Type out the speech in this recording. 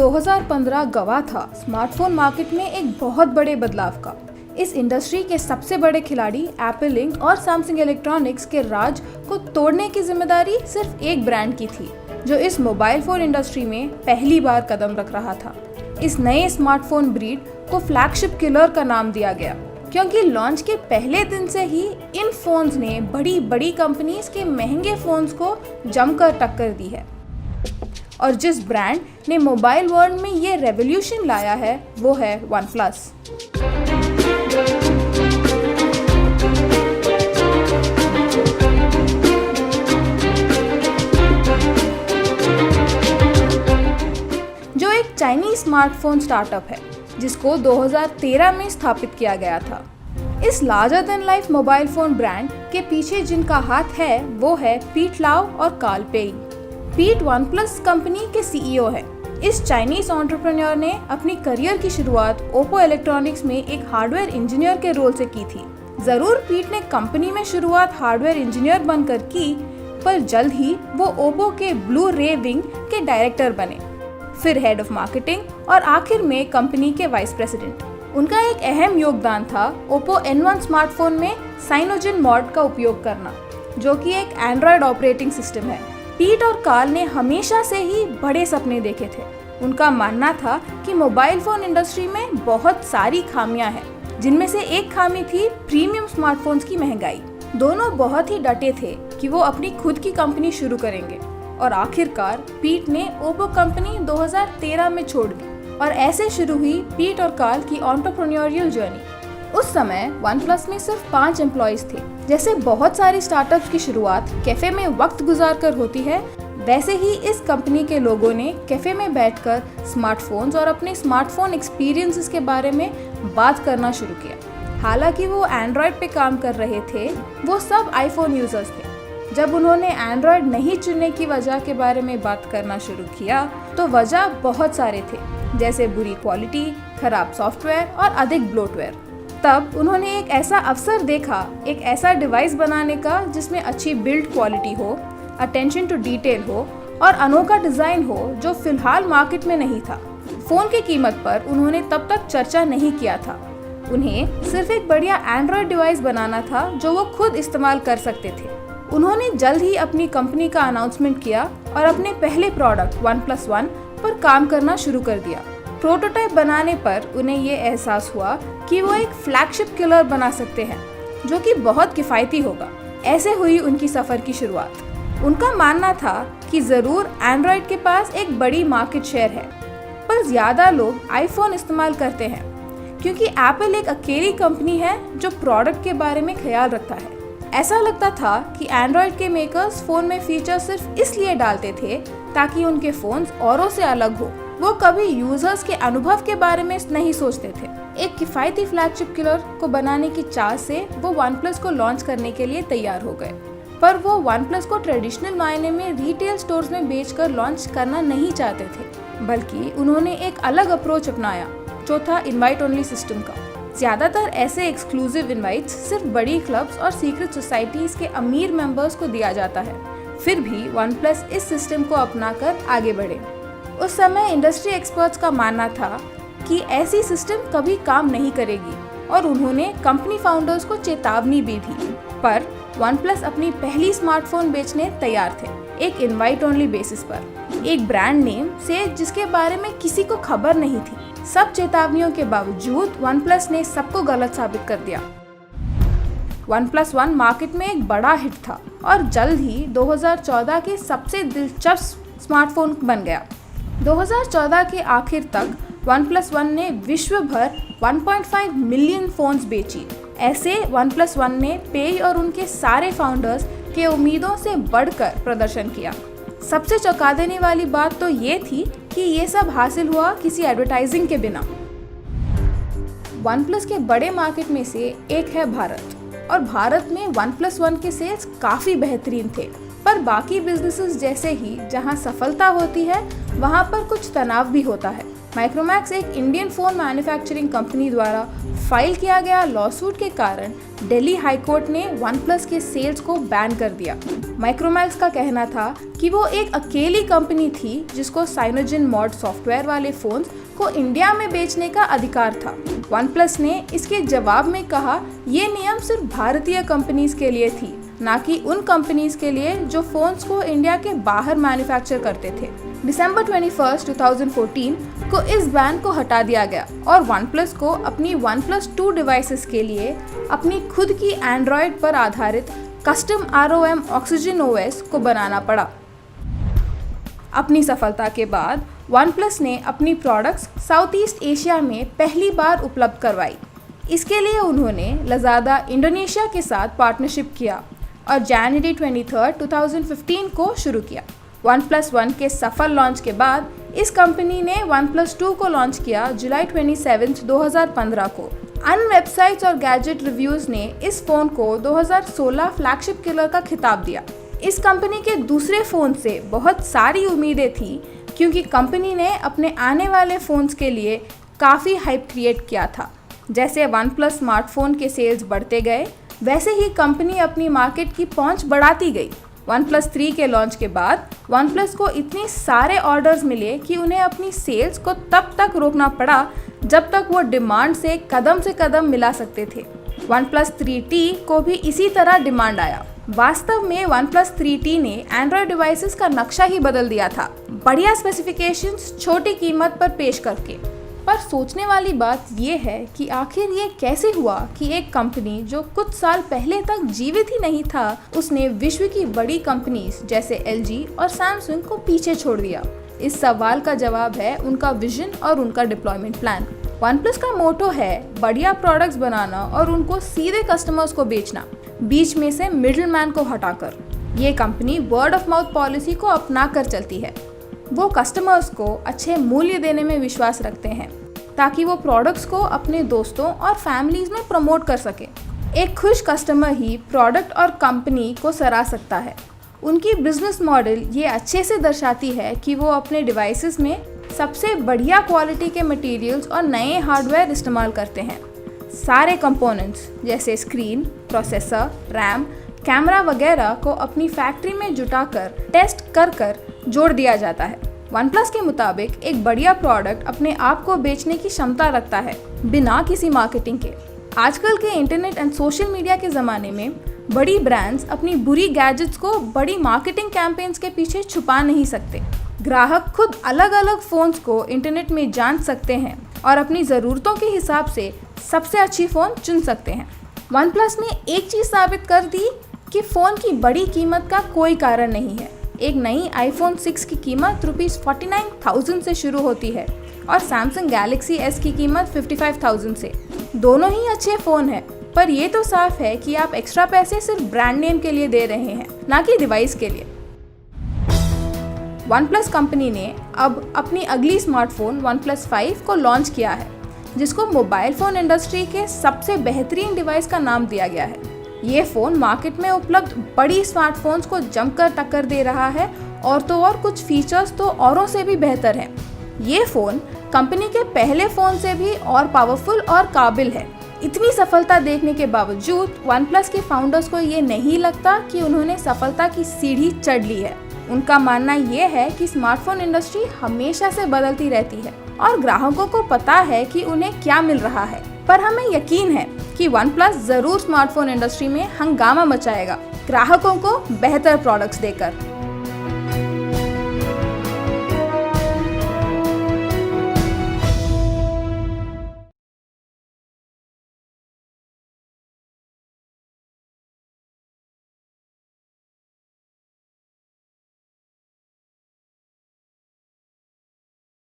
2015 गवाह था smartphone market में एक बहुत बड़े बदलाव का। इस इंडस्ट्री के सबसे बड़े खिलाड़ी एप्पल इंक और सैमसंग इलेक्ट्रॉनिक्स के राज को तोड़ने की जिम्मेदारी सिर्फ एक ब्रांड की थी, जो इस मोबाइल फोन इंडस्ट्री में पहली बार कदम रख रहा था। इस नए स्मार्टफोन ब्रीड को फ्लैगशिप किलर का नाम दिया गया, क्योंकि लॉन्च के पहले दिन से ही इन फोन्स ने बड़ी बड़ी कंपनीज के महंगे फोन्स को जमकर टक्कर दी है। और जिस ब्रांड ने मोबाइल वर्ल्ड में ये रेवोल्यूशन लाया है वो है OnePlus। जो एक चाइनीज स्मार्टफोन स्टार्टअप है जिसको 2013 में स्थापित किया गया था। इस larger than life mobile phone brand के पीछे जिनका हाथ है वो है पीट लाओ और कार्ल पेई। पीट OnePlus कंपनी के सीईओ हैं। इस चाइनीज एंटरप्रेन्योर ने अपनी करियर की शुरुआत ओप्पो इलेक्ट्रॉनिक्स में एक हार्डवेयर इंजीनियर के रोल से की थी। जरूर पीट ने कंपनी में शुरुआत हार्डवेयर इंजीनियर बनकर की, पर जल्द ही वो ओप्पो के ब्लू रे विंग के डायरेक्टर बने, फिर हेड ऑफ मार्केटिंग और आखिर में कंपनी के वाइस प्रेसिडेंट। उनका एक अहम योगदान था ओप्पो N1 स्मार्टफोन में साइनोजेन मॉड का उपयोग करना, जो कि एक एंड्रॉयड ऑपरेटिंग सिस्टम है। पीट और कार्ल ने हमेशा से ही बड़े सपने देखे थे। उनका मानना था कि मोबाइल फोन इंडस्ट्री में बहुत सारी खामियां हैं, जिनमें से एक खामी थी प्रीमियम स्मार्टफोन्स की महंगाई। दोनों बहुत ही डटे थे कि वो अपनी खुद की कंपनी शुरू करेंगे, और आखिरकार पीट ने ओप्पो कंपनी 2013 में छोड़ दी और ऐसे शुरू हुई पीट और कार्ल की एंटरप्रेन्योरियल जर्नी। उस समय OnePlus में सिर्फ 5 एम्प्लॉइज थे। जैसे बहुत सारी स्टार्टअप्स की शुरुआत कैफे में वक्त गुजार कर होती है, वैसे ही इस कंपनी के लोगों ने कैफे में बैठकर स्मार्टफोन्स और अपने स्मार्टफोन एक्सपीरियंसेस के बारे में बात करना शुरू किया। हालांकि वो एंड्रॉयड पे काम कर रहे थे, वो सब आईफोन यूजर्स थे। जब उन्होंने एंड्रॉयड नहीं चुनने की वजह के बारे में बात करना शुरू किया तो वजह बहुत सारे थे, जैसे बुरी क्वालिटी, खराब सॉफ्टवेयर और अधिक ब्लोटवेयर। तब उन्होंने एक ऐसा अवसर देखा, एक ऐसा डिवाइस बनाने का जिसमें अच्छी बिल्ड क्वालिटी हो, अटेंशन टू डिटेल हो और अनोखा डिजाइन हो, जो फिलहाल मार्केट में नहीं था। फोन की कीमत पर उन्होंने तब तक चर्चा नहीं किया था। उन्हें सिर्फ एक बढ़िया एंड्रॉयड डिवाइस बनाना था जो वो खुद इस्तेमाल कर सकते थे। उन्होंने जल्द ही अपनी कंपनी का अनाउंसमेंट किया और अपने पहले प्रोडक्ट OnePlus One पर काम करना शुरू कर दिया। प्रोटोटाइप बनाने पर उन्हें ये एहसास हुआ कि वो एक फ्लैगशिप किलर बना सकते हैं, जो कि बहुत किफ़ायती होगा। ऐसे हुई उनकी सफ़र की शुरुआत। उनका मानना था कि ज़रूर एंड्रॉयड के पास एक बड़ी मार्केट शेयर है, पर ज़्यादा लोग आईफोन इस्तेमाल करते हैं, क्योंकि एप्पल एक अकेली कंपनी है जो प्रोडक्ट के बारे में ख्याल रखता है। ऐसा लगता था कि एंड्रॉयड के मेकर्स फ़ोन में फीचर सिर्फ इसलिए डालते थे ताकि उनके फ़ोन्स औरों से अलग हो। वो कभी यूजर्स के अनुभव के बारे में नहीं सोचते थे। एक किफ़ायती फ्लैगशिप किलर को बनाने की चाह से वो OnePlus को लॉन्च करने के लिए तैयार हो गए, पर वो OnePlus को ट्रेडिशनल मायने में रिटेल स्टोर्स में बेचकर लॉन्च करना नहीं चाहते थे, बल्कि उन्होंने एक अलग अप्रोच अपनाया, जो था इनवाइट ओनली सिस्टम का। ज़्यादातर ऐसे एक्सक्लूसिव इनवाइट्स सिर्फ बड़ी क्लब्स और सीक्रेट सोसाइटीज़ के अमीर मेंबर्स को दिया जाता है। फिर भी OnePlus इस सिस्टम को अपनाकर आगे बढ़े। उस समय इंडस्ट्री एक्सपर्ट्स का मानना था कि ऐसी सिस्टम कभी काम नहीं करेगी, और उन्होंने कंपनी फाउंडर्स को चेतावनी भी दी। पर OnePlus अपनी पहली स्मार्टफोन बेचने तैयार थे, एक इनवाइट ओनली बेसिस पर, एक ब्रांड नेम से जिसके बारे में किसी को खबर नहीं थी। सब चेतावनियों के बावजूद OnePlus ने सबको गलत साबित कर दिया। OnePlus One मार्केट में एक बड़ा हिट था और जल्द ही 2014 के सबसे दिलचस्प स्मार्टफोन बन गया। 2014 के आखिर तक OnePlus One ने विश्व भर 1.5 मिलियन फोन्स बेची। ऐसे OnePlus One ने पेई और उनके सारे फाउंडर्स के उम्मीदों से बढ़कर प्रदर्शन किया। सबसे चौंका देने वाली बात तो ये थी कि ये सब हासिल हुआ किसी एडवर्टाइजिंग के बिना। OnePlus के बड़े मार्केट में से एक है भारत, और भारत में OnePlus One के सेल्स काफ़ी बेहतरीन थे। पर बाकी बिजनेसेस जैसे ही जहां सफलता होती है वहां पर कुछ तनाव भी होता है। माइक्रोमैक्स एक इंडियन फ़ोन मैन्युफैक्चरिंग कंपनी द्वारा फाइल किया गया लॉसूट के कारण दिल्ली हाई कोर्ट ने OnePlus के सेल्स को बैन कर दिया। माइक्रोमैक्स का कहना था कि वो एक अकेली कंपनी थी जिसको साइनोजेन मॉड सॉफ्टवेयर वाले फ़ोन्स को इंडिया में बेचने का अधिकार था। OnePlus ने इसके जवाब में कहा ये नियम सिर्फ भारतीय कंपनीज के लिए थी, ना कि उन कंपनीज के लिए जो फ़ोन्स को इंडिया के बाहर मैन्युफैक्चर करते थे। दिसंबर 21, 2014 को इस बैन को हटा दिया गया और OnePlus को अपनी OnePlus 2 डिवाइसेस के लिए अपनी खुद की एंड्रॉयड पर आधारित कस्टम ROM ऑक्सीजन OS को बनाना पड़ा। अपनी सफलता के बाद OnePlus ने अपनी प्रोडक्ट्स साउथ ईस्ट एशिया में पहली बार उपलब्ध करवाई। इसके लिए उन्होंने लज़ादा इंडोनेशिया के साथ पार्टनरशिप किया और जनवरी 23, 2015 को शुरू किया। OnePlus 1 के सफल लॉन्च के बाद इस कंपनी ने OnePlus 2 को लॉन्च किया जुलाई 27, 2015 को। अन्य वेबसाइट्स और गैजेट रिव्यूज़ ने इस फ़ोन को 2016 फ्लैगशिप किलर का खिताब दिया। इस कंपनी के दूसरे फ़ोन से बहुत सारी उम्मीदें थी क्योंकि कंपनी ने अपने आने वाले फ़ोन्स के लिए काफ़ी हाइप क्रिएट किया था। जैसे OnePlus स्मार्टफोन के सेल्स बढ़ते गए, वैसे ही कंपनी अपनी मार्केट की पहुंच बढ़ाती गई। OnePlus 3 के लॉन्च के बाद OnePlus को इतने सारे ऑर्डर्स मिले कि उन्हें अपनी सेल्स को तब तक रोकना पड़ा जब तक वो डिमांड से कदम मिला सकते थे। OnePlus 3T को भी इसी तरह डिमांड आया। वास्तव में OnePlus 3T ने एंड्रॉयड डिवाइसेस का नक्शा ही बदल दिया था, बढ़िया स्पेसिफिकेशंस छोटी कीमत पर पेश करके। पर सोचने वाली बात ये है कि आखिर ये कैसे हुआ कि एक कंपनी जो कुछ साल पहले तक जीवित ही नहीं था, उसने विश्व की बड़ी कंपनीज जैसे LG और सैमसंग को पीछे छोड़ दिया। इस सवाल का जवाब है उनका विजन और उनका डिप्लॉयमेंट प्लान। OnePlus का मोटो है बढ़िया प्रोडक्ट्स बनाना और उनको सीधे कस्टमर्स को बेचना, बीच में से मिडिल मैन को हटाकर। ये company word of mouth policy को अपना कर चलती है। वो कस्टमर्स को अच्छे मूल्य देने में विश्वास रखते हैं ताकि वो प्रोडक्ट्स को अपने दोस्तों और फैमिलीज में प्रमोट कर सके। एक खुश कस्टमर ही प्रोडक्ट और कंपनी को सराह सकता है। उनकी बिजनेस मॉडल ये अच्छे से दर्शाती है कि वो अपने डिवाइसेस में सबसे बढ़िया क्वालिटी के मटेरियल्स और नए हार्डवेयर इस्तेमाल करते हैं। सारे कंपोनेंट्स जैसे स्क्रीन, प्रोसेसर, रैम, कैमरा वगैरह को अपनी फैक्ट्री में जुटाकर टेस्ट कर जोड़ दिया जाता है। OnePlus के मुताबिक एक बढ़िया प्रोडक्ट अपने आप को बेचने की क्षमता रखता है बिना किसी मार्केटिंग के। आजकल के इंटरनेट एंड सोशल मीडिया के ज़माने में बड़ी ब्रांड्स अपनी बुरी गैजेट्स को बड़ी मार्केटिंग कैंपेन्स के पीछे छुपा नहीं सकते। ग्राहक खुद अलग अलग फ़ोन्स को इंटरनेट में जान सकते हैं और अपनी ज़रूरतों के हिसाब से सबसे अच्छी फ़ोन चुन सकते हैं। OnePlus ने एक चीज़ साबित कर दी कि फ़ोन की बड़ी कीमत का कोई कारण नहीं है। एक नई iPhone 6 की कीमत ₹49,000 से शुरू होती है और Samsung Galaxy S की कीमत 55,000 से। दोनों ही अच्छे फ़ोन हैं, पर ये तो साफ है कि आप एक्स्ट्रा पैसे सिर्फ ब्रांड नेम के लिए दे रहे हैं, ना कि डिवाइस के लिए। OnePlus कंपनी ने अब अपनी अगली स्मार्टफोन OnePlus 5 को लॉन्च किया है, जिसको मोबाइल फ़ोन इंडस्ट्री के सबसे बेहतरीन डिवाइस का नाम दिया गया है। ये फ़ोन मार्केट में उपलब्ध बड़ी स्मार्टफोन्स को जमकर टक्कर दे रहा है और तो और कुछ फीचर्स तो औरों से भी बेहतर हैं। ये फ़ोन कंपनी के पहले फ़ोन से भी और पावरफुल और काबिल है। इतनी सफलता देखने के बावजूद OnePlus के फाउंडर्स को ये नहीं लगता कि उन्होंने सफलता की सीढ़ी चढ़ ली है। उनका मानना ये है कि स्मार्टफोन इंडस्ट्री हमेशा से बदलती रहती है और ग्राहकों को पता है कि उन्हें क्या मिल रहा है। पर हमें यकीन है कि OnePlus ज़रूर स्मार्टफोन इंडस्ट्री में हंगामा मचाएगा, ग्राहकों को बेहतर प्रोडक्ट्स देकर।